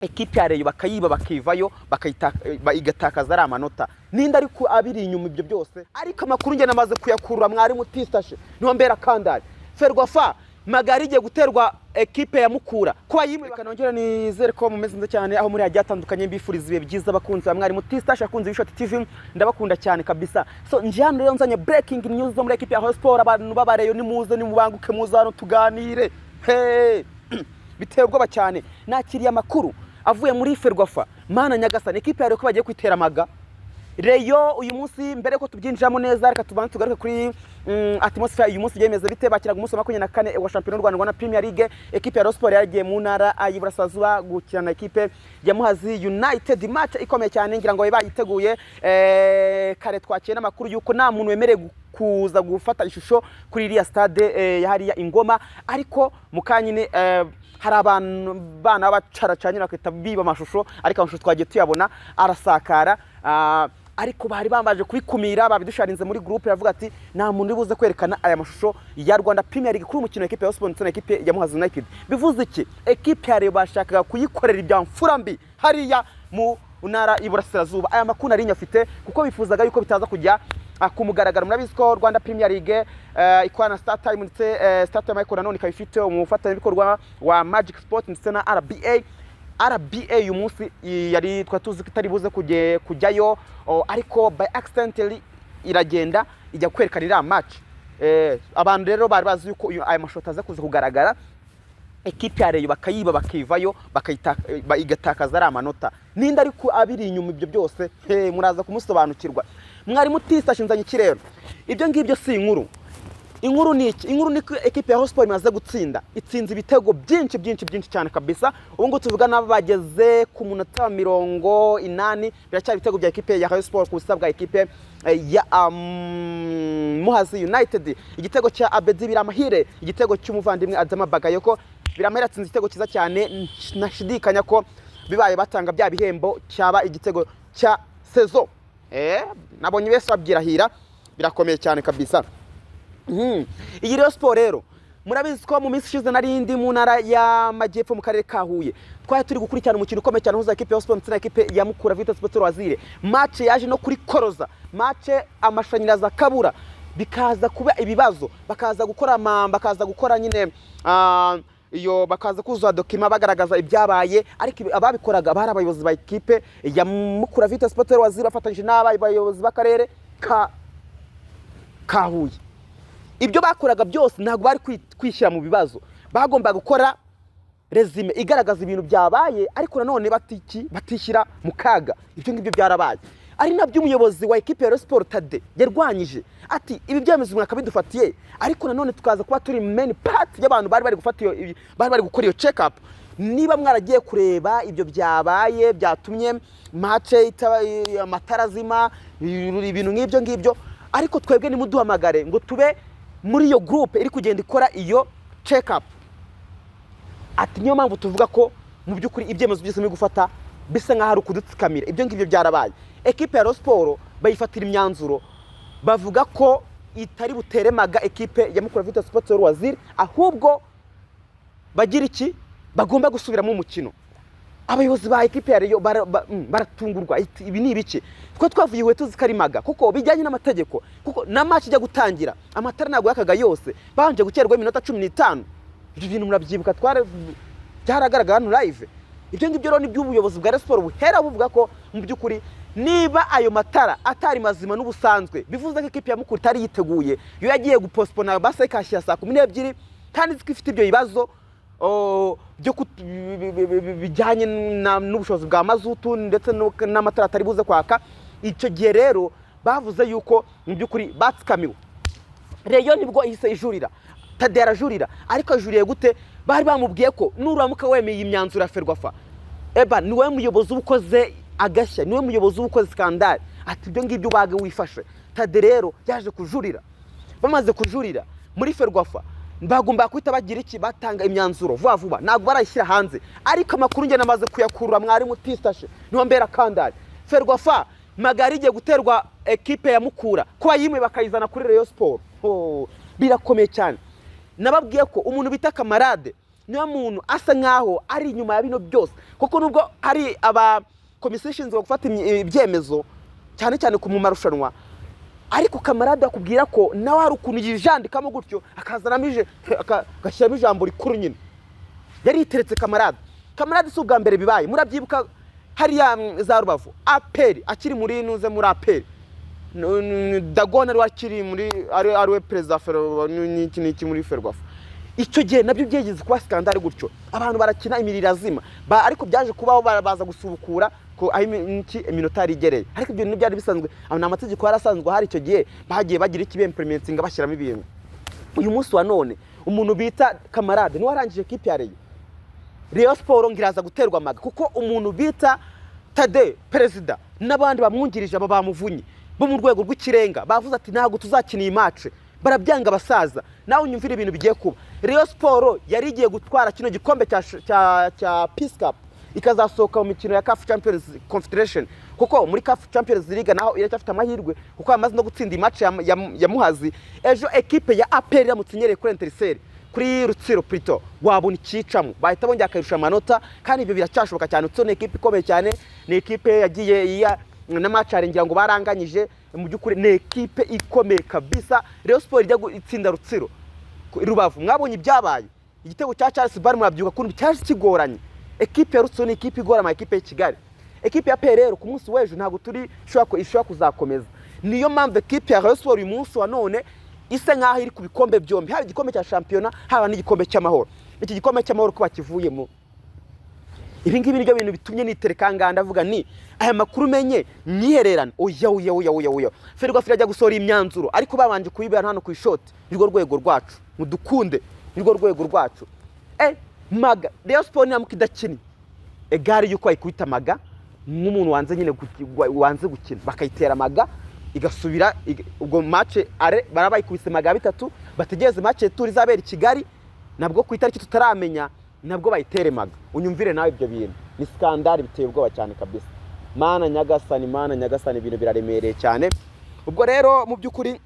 ekipe ya Rayon bakayiba bakivayo igatakaza ari amanota ninda ariko abiri inyuma ibyo byose ariko amakuru nge namaze kuyakurura mwari mutistashe niho mbera kandari Ferwafa magari igiye guterwa ekipe ya Mukura ko yimwe kanongera nizere ko mumeze neza cyane aho muri hajya atandukanye mbifuriza ibihe byiza bakunze mwari mutistashe akunze Bishop TV ndabakunda cyane kabisa so njyano rero nzanye breaking news zo muri ekipe ya Sport abantu babareyo ni muze ni mubanguke muze hano tuganire biteye ubwoba cyane nakiriye amakuru avuye muri Ferwafa mana nyagasani ekipe yari ko bagiye kwitera Mpaga Rayon uyu munsi mbere ko tubyinjiramo neza reka tubanze tugaruke kuri atmosphere uyu munsi Ibyemezo bite bakiraga umunsi wa 24 wa champion Rwanda na Premier League ekipe ya Sport yagiye mu ntara y'Iburasirazuba gukirana ekipe ya Muhazi United match ikomeye cyane ngira ngo bayiteguye kare twakiye n'amakuru yuko nta muntu wemereye kuza gufata ishusho kuri iriya stade yahariya Ingoma ariko mukanyine hari abantu bana bacaracanyira kwita biba amashusho ariko amashusho twagiye tuyabona arasakara ariko bari bambaje kubikumira babidusharinze muri groupe yavuga ati nta muntu ubuze kwerekana aya mashusho ya Rwanda Premier League kuri umukino ekipe ya Sport na ekipe ya Muhazi United bivuze iki ekipe yari bashakaga kuyikorera ibyamfura mbi hariya mu ntara y'Iburasirazuba aya makuru ari nyafite kuko bifuzaga yuko bitaza kujya kumugaragara murabizi ko Rwanda Premier League ikwana Start Time ndetse Start Time ikora none ikabifite umufatanya bikorwa wa Magic Sport ndetse na RBA uyu munsi yari twatuzi kitari buze kujyayo ariko by accidentally iragenda ijya kwerekanira match abantu rero bari bazi yuko aya mashota aza kuza kugaragara ekipe ya Rayon bakayiba bakivayo igatakaza ari amanota ninda ariko abiri inyuma ibyo byose muraza kumusobanukirwa mwari mutistashe nzanye kirero ibyo ngibyo si inkuru ni iki inkuru ni ekipe ya Sport imaze gutsinda itsinze ibitego byinshi cyane kabisa ubu ngo tuvuga nabo bageze ku munota 80 biracyari ibitego bya ekipe ya Sport ku busabwa ekipe ya Muhazi United igitego cya Abedi Biramahire igitego cy'umuvandimwe Adama Bagayoko Biramahire atsinze igitego kiza cyane nashidikanya ko bibaye batanga bya bihembo cyaba igitego cya saison nabonye bese babyirahira birakomeye cyane kabisa iyi Rayon Sport rero murabizi ko mu minsi ishize narindi mu ntara y'Amajyepfo mu karere ka Huye twari turi gukurikirana umukino ukomeye cyane huza ekipe ya Sport na ekipe ya Mukura Vita Sport Wazire match yaje no kuri koroza match amashanyaraza kabura bikaza kuba ibibazo bakaza gukora nyine iyo bakaza kuzuza document bagaragaza ibyabaye ariko ababikoraga bari abayobozi ba ekipe ya Mukura Vita Sport Wazire bafatanyije n'abayobozi b'akarere ka Huye ibyo bakoraga byose ntabwo bari kwishyira mu bibazo bagomba gukora resume igaragaza ibintu byabaye ariko nanone batishyira mu kaga ibyo ngibyo byarabaye ari nabyo umuyobozi wa ekipe ya Sport Thadeè yarwanyije ati ibi byemezo mwaka bidufatiye ariko nanone tukaza kuba turi main part y'abantu bari gukora iyo check up niba mwaragiye kureba ibyo byabaye byatumye match amatarazima ibintu nk'ibyo ngibyo ariko twebwe nimuduhamagare ngo tube muri iyo groupe iri kugenda ikora iyo check up ati niyo mpamvu tuvuga ko mu byukuri ibyemezo byose muri gufata bisa nka hari kudutsikamira ibyo ngibyo byarabaye ekipe ya Sport bayifatira imyanzuro bavuga ko itari butere Mpaga ekipe ya Mukura Vita Sport Wazire ahubwo bagira iki bagomba gusubiramo umukino abayobozi ba ekipe ya Rayon baratungurwa ibi ni ibiki ko twavuye tuzi kari Mpaga kuko bijyanye n'amategeko kuko na match ijya gutangira amatara nago yakaga yose banje gukerwa iminota 15 ibyo bintu murabyibuka byaragaragara hano live ibyo ngibyo rero ni by'ubuyobozi bwa Sport buhera buvuga ko mu byukuri niba ayo matara atari mazima n'ubusanzwe bivuze ko ekipe ya Mukura itari yiteguye yo yagiye gupostpone basa ikashya saa 12 kandi zikifite ibyo bibazo byo bijyanye n'ubushobozi bwa mazutu ndetse n'amatara atari buze kwaka icyo gihe rero bavuze yuko mu byukuri batsikamiwe Rayon nibwo ihise ijurira Thadeè arajurira ariko ajuriye gute bari bamubwiye ko nuramuka wemeye imyanzuro ya Ferwafa niwe muyobozi ubukoze agashya niwe muyobozi ubukoze skandal ati ibyo ngibyo bage wifashe Thadeè rero yaje kujurira bamaze kujurira muri Ferwafa bagomba kwita bagira iki batanga imyanzuro vuba ntabwo barayishyira hanze ariko amakuru nge namaze kuyakurura mwari mutistashe niho mbera kandari Ferwafa magari igiye guterwa ekipe ya Mukura ko yimwe bakayizana kuri Rayon Sport birakomeye cyane nababwiye ko umuntu bita Cmarade niyo muntu asa nkaho ari inyuma ya bino byose kuko nubwo hari aba komisiyo ishinzwe gufata ibyemezo cyane cyane ku marushanwa ariko Cmarade akubwira ko nawe hari ukuntu yijandikamo gutyo akazanamo agashyiramo ijambo rikuru nyine yari yiteretse Cmarade si ubwa mbere bibaye murabyibuka hariya za Rubavu aperi akiri muri nuze muri aperi Dagona wakiri muri ariwe perezida n'iki muri Ferwafa icyo gihe nabyo byegeze kuba skandale gutyo abantu barakina imirira zima ariko byaje kubaho baza gusubukura ko iminota rigereye ariko ibyo byari bisanzwe abantu amategeko yarasanzwe hari icyo gihe bagiye bagira implementing bashyiramo ibintu uyu munsi wa none umuntu bita Cmarade ni warangije equipe ya Rayon Sport ngiraza guterwa amaga kuko umuntu bita Thadeè perezida n'abandi bamwungirije aba bamuvunye bo mu rwego rw'ikirenga bavuze ati ntago tuzakina iyi match barabyanga basaza nawe unyumvira ibintu bigiye kuba Rayon Sport yari igiye gutwara kino gikombe cya Peace Cup ikazasohoka mu mikino ya CAF Champions Confederation kuko muri CAF Champions League naho iracyafite amahirwe kuko amaze no gutsinda match ya Muhazi ejo equipe ya APR yamutsinyereye kuri Etiwe kuri Rutsiro Prito wabona ikicamo bahita bongera akayirusha amanota kandi ibyo biracyashoboka cyane utsone equipe ikomeye cyane ni equipe yagiye na match arengira ngo baranganyije mu byukuri ni equipe ikomeye kabisa Rayon Sport ijya itsinda Rutsiro Rubavu mwabonye ibyabaye igitego cya Charles Bar murabyuka kuntu cyaje kigoranye equipe ya Rutsiro ni equipe igora ama equipe ya Kigali equipe ya PRR ku munsi w'ejo ntago turi ishobora kuzakomeza niyo mpamvu equipe ya Rayon Sport uyu munsi wa none isa nkaho iri ku bikombe byombi haba igikombe cya shampiyona haba n'igikombe cy'amahoro iki gikombe cy'amahoro ko bakivuyemo ibi ngibi nibyo bintu bitumye nitereka nganda avuga ni aya makuru menye nyihererana oya Ferwafa irajya gusora imyanzuro ariko babanje kuyibera hano ku ishoti nirwo rwego rwacu mudukunde nirwo rwego rwacu Mpaga Rayon Sport namukidakini egari yuko ayikubita Mpaga nk'umuntu wanze nyine wanze gukina bakayitera Mpaga igasubira ubwo match barabayikubise Mpaga 3 bategeze match turi zabera i Kigali nabwo ku itariki tutaramenya nabwo bayitere Mpaga unyumvire nawe ibyo bintu ni skandale biteye ubwoba cyane kabisa mana nyagasani ibintu biraremereye cyane ubwo rero mu byukuri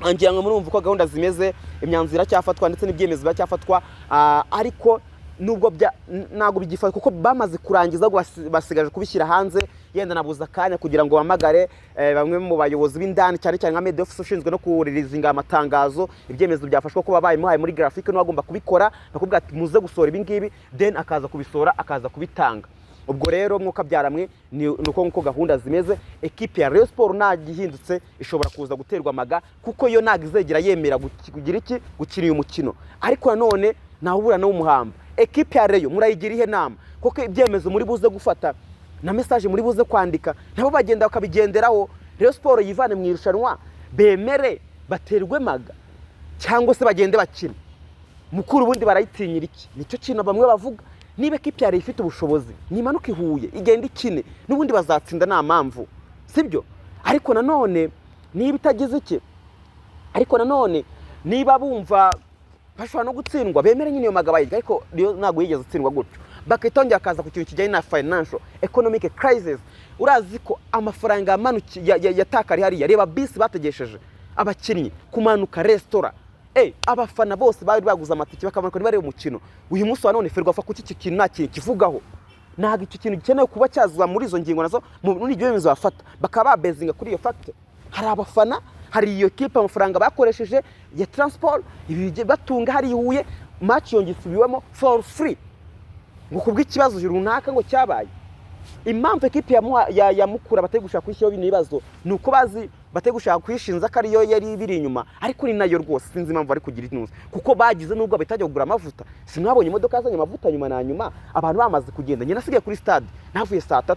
angiye ngo murumva uko gahunda zimeze imyanzuro cyafatwa ndetse n'ibyemezo bacyafatwa ariko nubwo nago bigifatwa kuko bamaze kurangiza basigaje kubishyira hanze yenda nabuza kanya kugira ngo bamagare bamwe mu bayobozi b'indani cyane cyane nka media office ushinzwe no kuririzinga amatangazo ibyemezo byafashwe ko babaye muhaye muri graphic no agomba kubikora nakubwa ati muze gusora ibi ngibi then akaza kubisora akaza kubitanga ubwo rero mwuka byaramwe nuko gahunda zimeze equipe ya Rayon Sport nagihindutse ishobora kuza guterwa Mpaga kuko yo nagizegera yemera kugira iki gukina uyu mukino ariko nanone nahubura no umuhamba equipe ya Rayon murayigira ihe nama kuko ibyemezo muri buze gufata na message muri buze kwandika nabo bagenda bakabigenderaho Rayon Sport yivane mu irushanwa bemere baterwe Mpaga cyangwa se bagende bakina mukuru bundi barayitinyira iki nicyo kintu bamwe bavuga niba equipe yari ifite ubushobozi nimanuka ihuye igenda ikine n'ubundi bazatsinda nta mpamvu sibyo ariko nanone niba itagize iki ariko nanone niba bumva bashobora no gutsindwa bemere nyine iyo Mpaga bayiga ariko ntago yigeze utsindwa gutyo bakitongera akaza ku kintu kijyanye na financial economic crisis urazi ko amafaranga yatakari hariya reba bisi bategesheje abakinnyi kumanuka restaurant abafana bose bari baguza amatike bakamanuka ni bareba umukino uyu munsi wa none Ferwafa kuki iki kintu nta kivugaho naga icyo kintu gikenewe kuba cyazwa muri izo ngingo nazo muri Ibyemezo bafata bakaba bezinga kuri iyo factor hari abafana hari iyo kipe amafaranga bakoresheje ya transport ibije batunga hari Huye match yongisubiwemo for free ngo kubw'ikibazo runaka ngo cyabaye impamvu equipe ya Mukura batari gushaka kwishyiraho bino bibazo nuko bazi batari gushaka kwishinza ko ariyo yari biri inyuma ariko ni nayo rwose sinzi impamvu ari kugira inuze kuko bagize nubwo batajya kugura amavuta sinabonye imodoka yazanye amavuta nyuma na nyuma abantu bamaze kugenda nyina nasigaye kuri stade navuye saa 3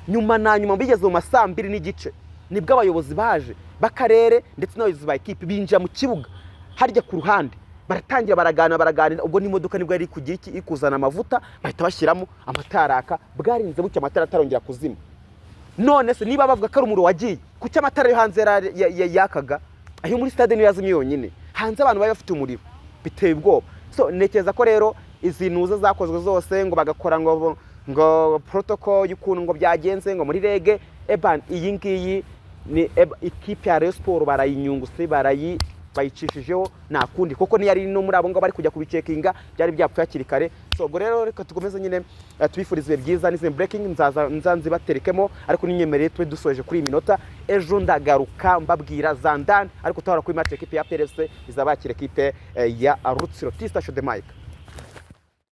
nyuma bigeze mu masaa 2 n'igice nibwo abayobozi baje bakarere ndetse n'abayobozi ba equipe binjira mu kibuga harya ku ruhande baratangira baraganira ubwo n'imodoka nibwo yari kugira iki ikuzana amavuta bahita bashyiramo amataraka bwarinze bucya amatara atarongera kuzima none se niba bavuga ko ari umuro wagiye kuki amatara yo hanze yakaga ayo muri stade niyo yazimye yonyine hanze abantu bari bafite umuriro biteye ubwoba so nekeza ko rero izi nuza zakozwe zose ngo bagakora ngo protocol y'ukuntu ngo byagenze ngo muri rege iyi ngiyi ni equipe ya Rayon Sport barayinyunguse bayicishijeho nta kundi kuko niyo ari no muri abo ngo bari kujya kubicekinga byari byapfuye hakiri kare. So ubwo rero reka tukomeze nyine tubifurize ibihe byiza n'izi breaking nzanze baterekemo ariko ninyemereye tube dusoje kuri iyi minota. Ejo ndagaruka mbabwira Zandani ariko tuhara kuri match equipe ya PRFC izabakira equipe ya Rutsiro. Tista show the mic.